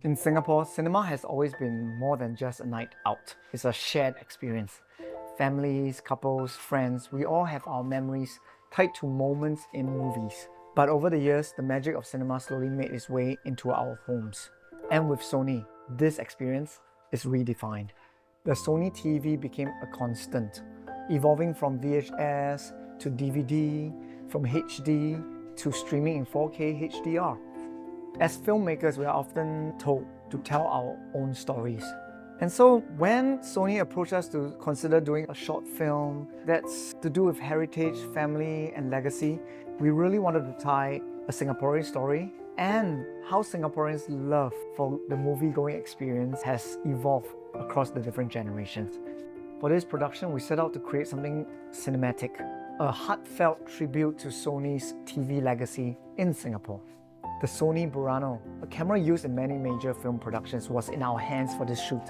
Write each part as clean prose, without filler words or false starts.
In Singapore, cinema has always been more than just a night out. It's a shared experience. Families, couples, friends, we all have our memories tied to moments in movies. But over the years, the magic of cinema slowly made its way into our homes. And with Sony, this experience is redefined. The Sony TV became a constant, evolving from VHS to DVD, from HD to streaming in 4K HDR. As filmmakers, we are often told to tell our own stories. And so when Sony approached us to consider doing a short film that's to do with heritage, family, and legacy, we really wanted to tie a Singaporean story and how Singaporeans' love for the movie-going experience has evolved across the different generations. For this production, we set out to create something cinematic, a heartfelt tribute to Sony's TV legacy in Singapore. The Sony Burano, a camera used in many major film productions, was in our hands for this shoot.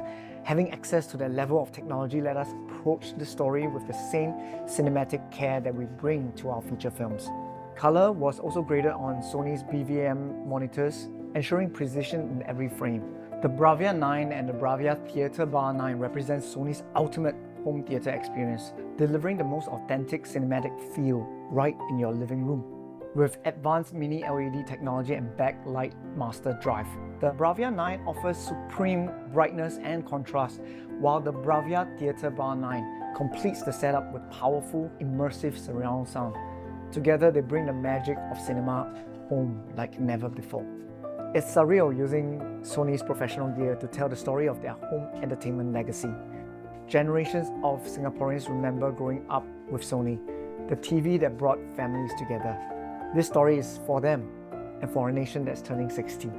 Having access to that level of technology let us approach the story with the same cinematic care that we bring to our feature films. Color was also graded on Sony's BVM monitors, ensuring precision in every frame. The BRAVIA 9 and the BRAVIA Theatre Bar 9 represent Sony's ultimate home theatre experience, delivering the most authentic cinematic feel right in your living room. With advanced mini LED technology and backlight master drive, the BRAVIA 9 offers supreme brightness and contrast, while the BRAVIA Theatre Bar 9 completes the setup with powerful, immersive surround sound. Together, they bring the magic of cinema home like never before. It's surreal using Sony's professional gear to tell the story of their home entertainment legacy. Generations of Singaporeans remember growing up with Sony, the TV that brought families together. This story is for them and for a nation that's turning 60.